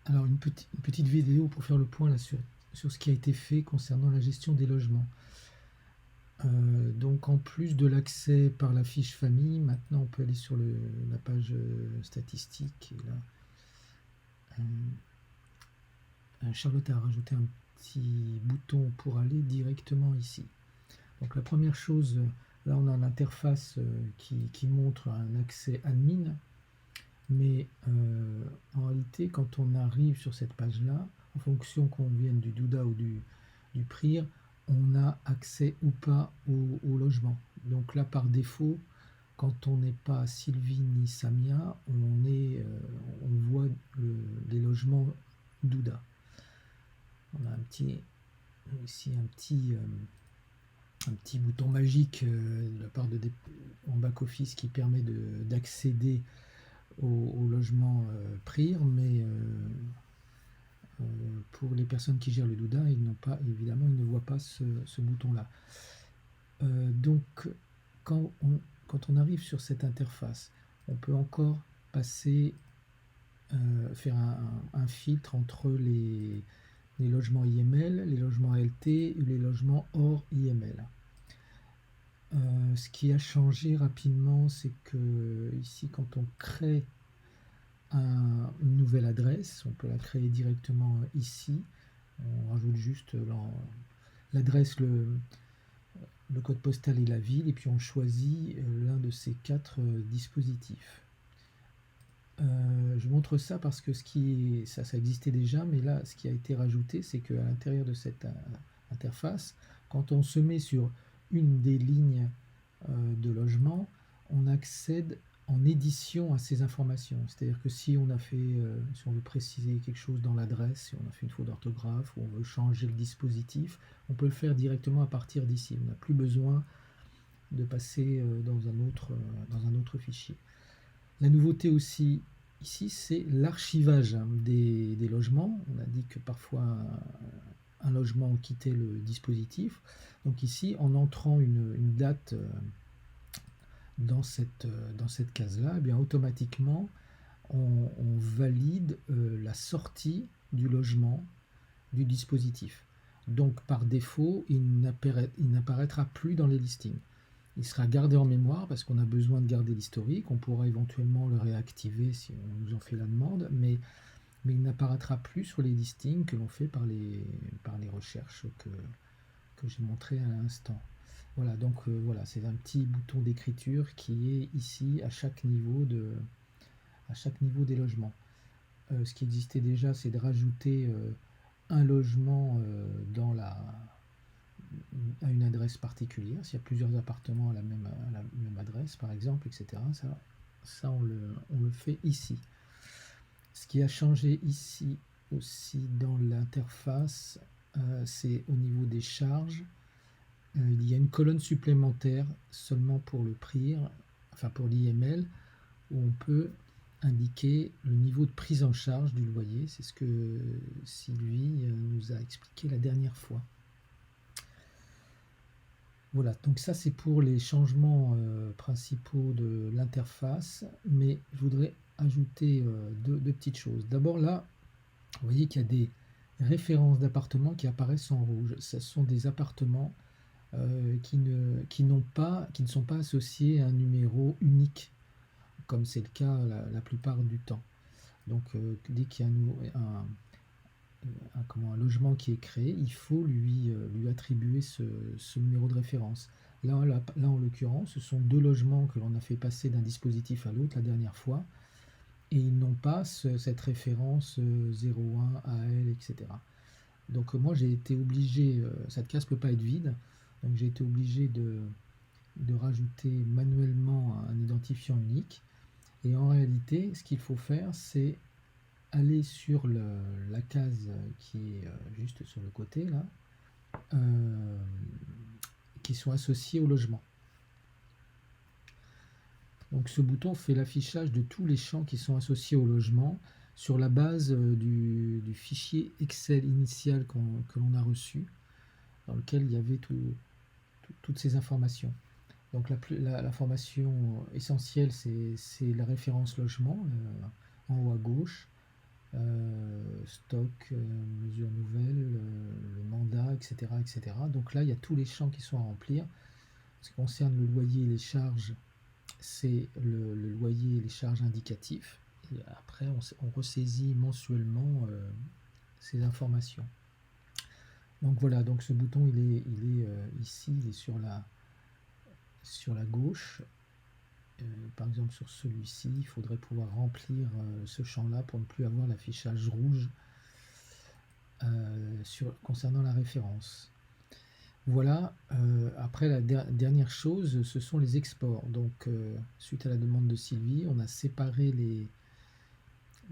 Alors une petite vidéo pour faire le point là sur ce qui a été fait concernant la gestion des logements. Donc en plus de l'accès par la fiche famille, maintenant on peut aller sur la page statistique. Et là, Charlotte a rajouté un petit bouton pour aller directement ici. Donc la première chose, là on a l'interface qui montre un accès admin. Mais en réalité, quand on arrive sur cette page-là, en fonction qu'on vienne du Douda ou du PRIR, on a accès ou pas au logement. Donc là, par défaut, quand on n'est pas Sylvie ni Samia, on voit les logements Douda. On a ici un petit bouton magique de la part en back-office qui permet d'accéder au logement PRIR, mais pour les personnes qui gèrent le Douda, évidemment, ils ne voient pas ce bouton-là. Donc, quand on arrive sur cette interface, on peut encore faire un filtre entre les logements IML, les logements ALT et les logements hors IML. Ce qui a changé rapidement, c'est que ici, quand on crée une nouvelle adresse, on peut la créer directement ici. On rajoute juste l'adresse, le code postal et la ville, et puis on choisit l'un de ces 4 dispositifs. Je montre ça parce que ça existait déjà, mais là, ce qui a été rajouté, c'est qu'à l'intérieur de cette interface, quand on se met sur une des lignes de logement, on accède en édition à ces informations. C'est-à-dire que si on veut préciser quelque chose dans l'adresse, si on a fait une faute d'orthographe ou on veut changer le dispositif, on peut le faire directement à partir d'ici. On n'a plus besoin de passer dans un autre fichier. La nouveauté aussi ici, c'est l'archivage des logements. On a dit que parfois un logement quittait le dispositif. Donc ici, en entrant une date dans cette case-là, eh bien automatiquement, on valide la sortie du logement du dispositif. Donc par défaut, il n'apparaîtra plus dans les listings. Il sera gardé en mémoire parce qu'on a besoin de garder l'historique. On pourra éventuellement le réactiver si on nous en fait la demande, mais il n'apparaîtra plus sur les listings que l'on fait par les recherches que j'ai montré à l'instant. Voilà, donc voilà, c'est un petit bouton d'écriture qui est ici à chaque niveau des logements. Ce qui existait déjà, c'est de rajouter un logement à une adresse particulière, s'il y a plusieurs appartements à la même adresse, par exemple, etc. Ça on le fait ici. Ce qui a changé ici aussi dans l'interface, c'est au niveau des charges. Il y a une colonne supplémentaire seulement pour le PRIR, enfin pour l'IML, où on peut indiquer le niveau de prise en charge du loyer. C'est ce que Sylvie nous a expliqué la dernière fois. Voilà, donc ça c'est pour les changements principaux de l'interface, mais je voudrais ajouter deux petites choses. D'abord là, vous voyez qu'il y a des références d'appartements qui apparaissent en rouge. Ce sont des appartements qui ne sont pas associés à un numéro unique, comme c'est le cas la plupart du temps. Donc dès qu'il y a un logement qui est créé, il faut lui attribuer ce numéro de référence. Là, en l'occurrence, ce sont 2 logements que l'on a fait passer d'un dispositif à l'autre la dernière fois, et ils n'ont pas cette référence 01, AL, etc. Donc moi j'ai été obligé, cette case ne peut pas être vide, donc j'ai été obligé de rajouter manuellement un identifiant unique. Et en réalité, ce qu'il faut faire, c'est aller sur la case qui est juste sur le côté là, qui sont associés au logement. Donc ce bouton fait l'affichage de tous les champs qui sont associés au logement sur la base du fichier Excel initial que l'on a reçu, dans lequel il y avait toutes ces informations. Donc l'information essentielle, c'est la référence logement en haut à gauche. stock, mesure nouvelle, le mandat, etc., etc. Donc là, il y a tous les champs qui sont à remplir. Ce qui concerne le loyer et les charges, c'est le loyer et les charges indicatifs. Et après, on ressaisit mensuellement ces informations. Donc voilà, donc ce bouton, il est ici, il est sur la gauche. Par exemple, sur celui-ci, il faudrait pouvoir remplir ce champ-là pour ne plus avoir l'affichage rouge concernant la référence. Voilà, après la dernière chose, ce sont les exports. Donc, suite à la demande de Sylvie, on a séparé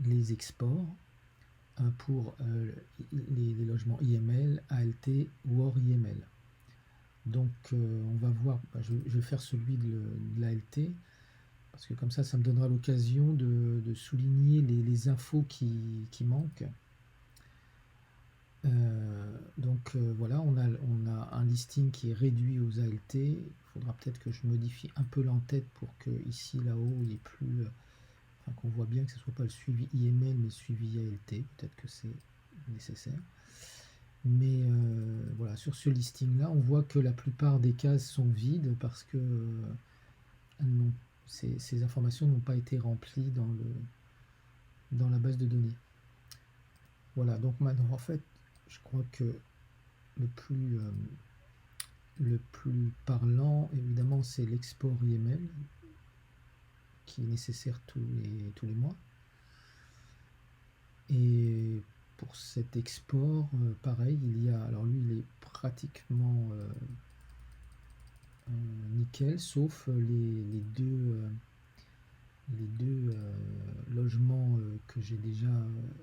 les exports pour les logements IML, ALT ou hors IML. Donc, on va voir, je vais faire celui de l'ALT, parce que comme ça me donnera l'occasion de souligner les infos qui manquent. Donc voilà, on a un listing qui est réduit aux ALT. Il faudra peut-être que je modifie un peu l'entête pour que ici, là-haut, il n'y ait plus, enfin, qu'on voit bien que ce ne soit pas le suivi IML mais le suivi ALT. Peut-être que c'est nécessaire. Mais voilà, sur ce listing-là, on voit que la plupart des cases sont vides parce que ces informations n'ont pas été remplies dans la base de données. Voilà, donc maintenant, en fait, je crois que le plus parlant, évidemment, c'est l'export IML qui est nécessaire tous les mois. Et pour cet export, pareil, il y a, alors lui, il est pratiquement nickel, sauf les deux logements que j'ai déjà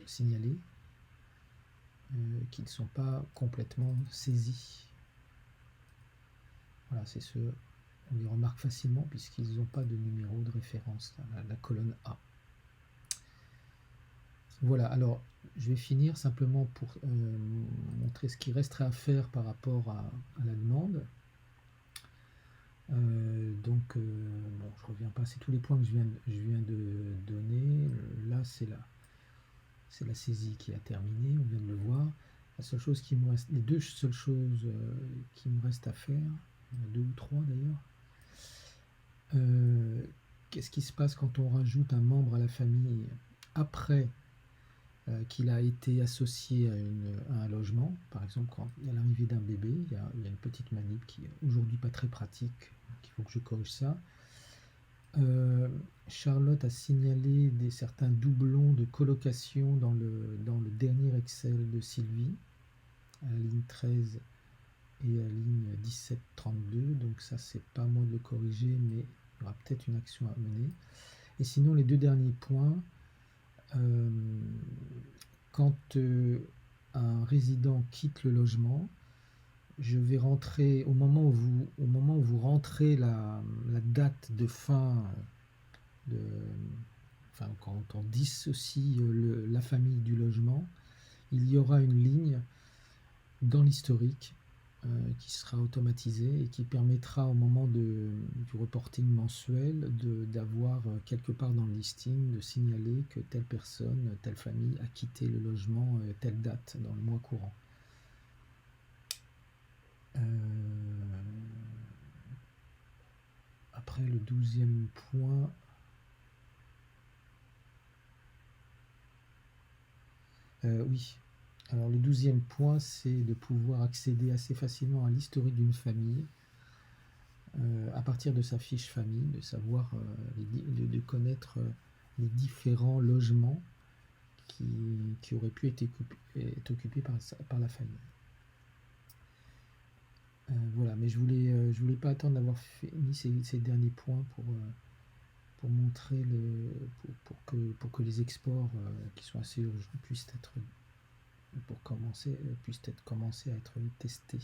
signalés, qui ne sont pas complètement saisis. Voilà, c'est ceux, on les remarque facilement puisqu'ils n'ont pas de numéro de référence, la colonne A. Voilà, alors je vais finir simplement pour montrer ce qui resterait à faire par rapport à la demande. Donc, bon, je ne reviens pas, c'est tous les points que je viens de donner. Là, c'est la saisie qui a terminé, on vient de le voir. La seule chose qui me reste, les deux seules choses qui me restent à faire, il y en a deux ou trois d'ailleurs. Qu'est-ce qui se passe quand on rajoute un membre à la famille après qu'il a été associé à un logement? Par exemple, quand il y a l'arrivée d'un bébé, il y a une petite manip qui est aujourd'hui pas très pratique, il faut que je corrige ça. Charlotte a signalé certains doublons de colocation dans le dernier Excel de Sylvie, à la ligne 13 et à la ligne 1732, donc ça c'est pas à moi de le corriger, mais il y aura peut-être une action à mener. Et sinon les deux derniers points, quand un résident quitte le logement, je vais rentrer au moment où vous rentrez la date de fin, quand on dissocie la famille du logement, il y aura une ligne dans l'historique qui sera automatisée et qui permettra au moment du reporting mensuel d'avoir quelque part dans le listing de signaler que telle personne, telle famille a quitté le logement telle date dans le mois courant. Après le 12e point, oui. Alors le 12e point, c'est de pouvoir accéder assez facilement à l'historique d'une famille à partir de sa fiche famille, de savoir, de connaître les différents logements qui auraient pu être occupés par la famille. Voilà, mais je voulais pas attendre d'avoir mis ces derniers points pour montrer pour que les exports qui sont assez urgents puissent être commencés à être testés.